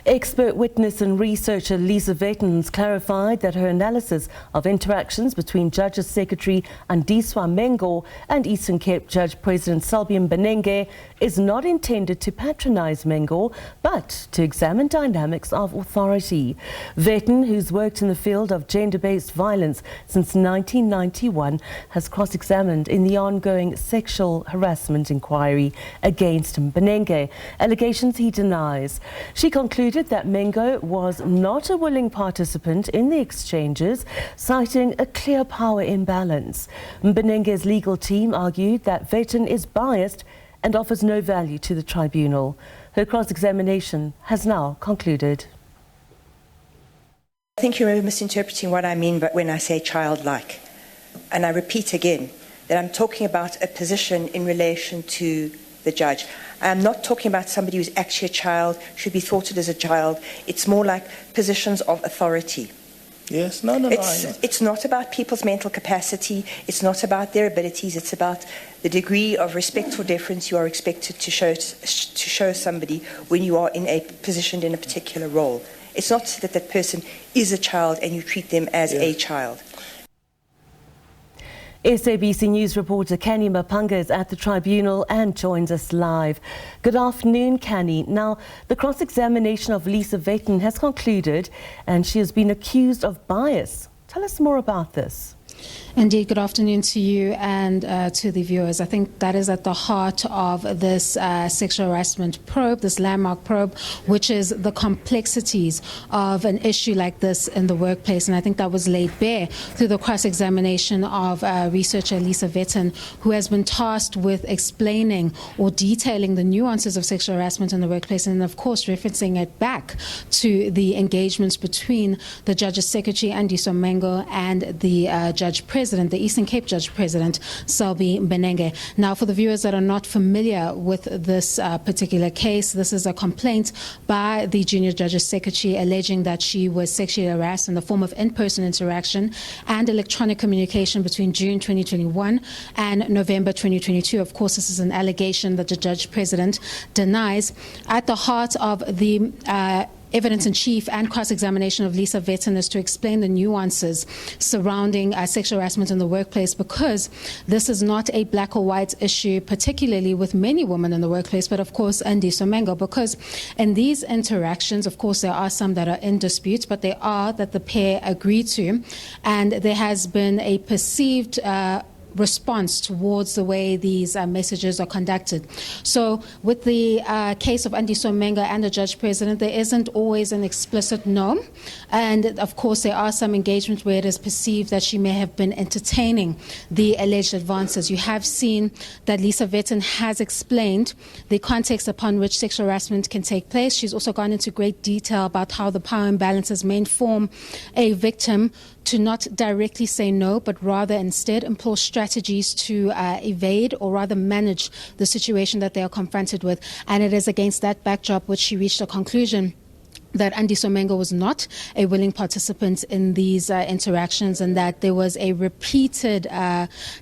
Expert witness and researcher Lisa Vetten has clarified that her analysis of interactions between Judges Secretary Andiswa Mengo and Eastern Cape Judge President Selby Mbenenge is not intended to patronise Mengo, but to examine dynamics of authority. Vetten, who's worked in the field of gender-based violence since 1991, has cross-examined in the ongoing sexual harassment inquiry against Mbenenge, allegations he denies. She concluded that Mengo was not a willing participant in the exchanges, citing a clear power imbalance. Mbenenge's legal team argued that Vetten is biased and offers no value to the tribunal. Her cross-examination has now concluded. I think you're misinterpreting what I mean when I say childlike. And I repeat again that I'm talking about a position in relation to the judge. I'm not talking about somebody who's actually a child, should be thought of as a child. It's more like positions of authority. Yes, no. It's not about people's mental capacity. It's not about their abilities. It's about the degree of respect or deference you are expected to show somebody when you are positioned in a particular role. It's not that that person is a child and you treat them as a child. SABC News reporter Canny Maphanga is at the tribunal and joins us live. Good afternoon, Canny. Now, the cross-examination of Lisa Vetten has concluded and she has been accused of bias. Tell us more about this. Indeed, good afternoon to you and to the viewers. I think that is at the heart of this sexual harassment probe, this landmark probe, which is the complexities of an issue like this in the workplace. And I think that was laid bare through the cross-examination of researcher Lisa Vetten, who has been tasked with explaining or detailing the nuances of sexual harassment in the workplace, and of course referencing it back to the engagements between the Judges Secretary Andiswa Mengo and the Judge President, the Eastern Cape Judge President, Selby Mbenenge. Now, for the viewers that are not familiar with this particular case, this is a complaint by the Junior Judges Secretary alleging that she was sexually harassed in the form of in-person interaction and electronic communication between June 2021 and November 2022. Of course, this is an allegation that the Judge President denies. At the heart of the evidence-in-chief and cross-examination of Lisa Vetten is to explain the nuances surrounding sexual harassment in the workplace, because this is not a black or white issue, particularly with many women in the workplace, but of course Andiswa Mengo, because in these interactions, of course, there are some that are in dispute, but they are that the pair agree to, and there has been a perceived response towards the way these messages are conducted. So with the case of Andiswa Mengo and the Judge President, there isn't always an explicit no. And of course, there are some engagements where it is perceived that she may have been entertaining the alleged advances. You have seen that Lisa Vetten has explained the context upon which sexual harassment can take place. She's also gone into great detail about how the power imbalances may inform a victim to not directly say no, but rather instead employ strategies to evade or rather manage the situation that they are confronted with. And it is against that backdrop which she reached a conclusion that Andiswa Mengo was not a willing participant in these interactions, and that there was a repeated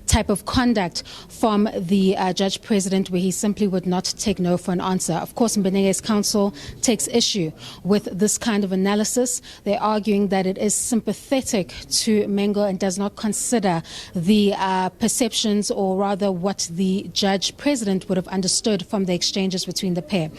type of conduct from the Judge President where he simply would not take no for an answer. Of course, Mbenenge's counsel takes issue with this kind of analysis. They're arguing that it is sympathetic to Mengo and does not consider the perceptions, or rather what the Judge President would have understood from the exchanges between the pair.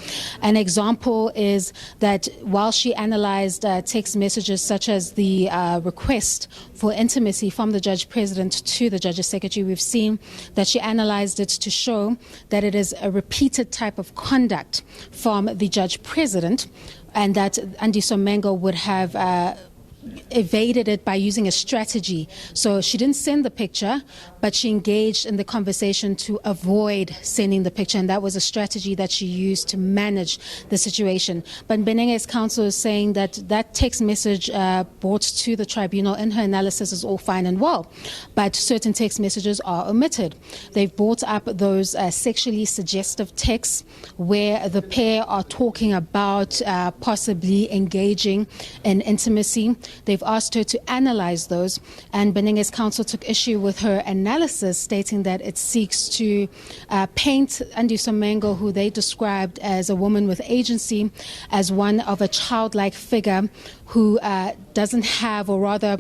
An example is that while she analyzed text messages such as the request for intimacy from the Judge President to the Judges Secretary, we've seen that she analyzed it to show that it is a repeated type of conduct from the Judge President, and that Andiswa Mengo would have evaded it by using a strategy. So she didn't send the picture, but she engaged in the conversation to avoid sending the picture, and that was a strategy that she used to manage the situation. But Mbenenge's counsel is saying that that text message brought to the tribunal in her analysis is all fine and well, but certain text messages are omitted. They've brought up those sexually suggestive texts where the pair are talking about possibly engaging in intimacy. They've asked her to analyze those, and Mbenenge's counsel took issue with her analysis, stating that it seeks to paint Andiswa Mengo, who they described as a woman with agency, as one of a childlike figure who doesn't have, or rather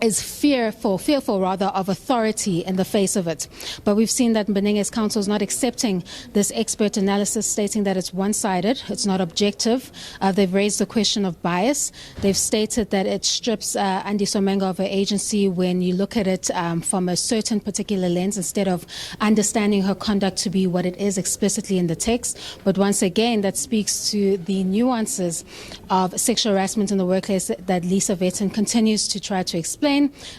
is fearful of authority in the face of it. But we've seen that Mbenenge's counsel is not accepting this expert analysis, stating that it's one-sided, it's not objective. They've raised the question of bias. They've stated that it strips Andiswa Mengo of her agency when you look at it from a certain particular lens, instead of understanding her conduct to be what it is explicitly in the text. But once again, that speaks to the nuances of sexual harassment in the workplace that Lisa Vetten continues to try to explain,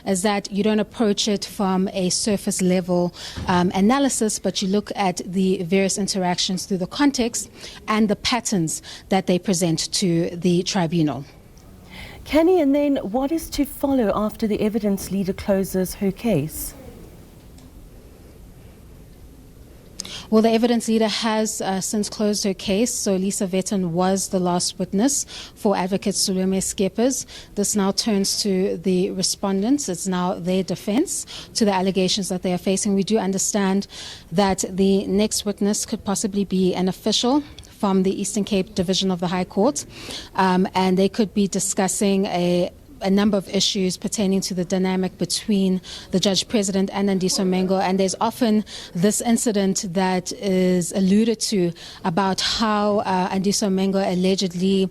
is that you don't approach it from a surface level analysis, but you look at the various interactions through the context and the patterns that they present to the tribunal. Canny, and then what is to follow after the evidence leader closes her case? Well, the evidence leader has since closed her case, so Lisa Vetten was the last witness for Advocate Sulome Skeppers. This now turns to the respondents. It's now their defense to the allegations that they are facing. We do understand that the next witness could possibly be an official from the Eastern Cape Division of the High Court, and they could be discussing a number of issues pertaining to the dynamic between the Judge President and Andiswa Mengo. And there's often this incident that is alluded to about how Andiswa Mengo allegedly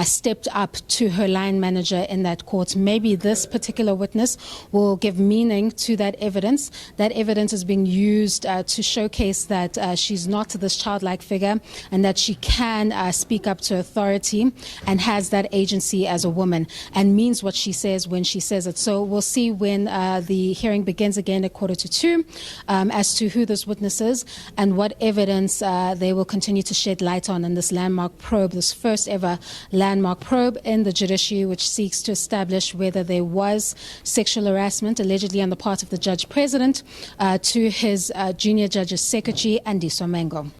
stepped up to her line manager in that court. Maybe this particular witness will give meaning to that evidence. That evidence is being used to showcase that she's not this childlike figure, and that she can speak up to authority and has that agency as a woman, and means what she says when she says it. So we'll see when the hearing begins again at 1:45 as to who this witness is and what evidence they will continue to shed light on in this landmark probe, this first ever landmark probe in the judiciary, which seeks to establish whether there was sexual harassment allegedly on the part of the Judge President to his junior judge's secretary, Andiswa Mengo.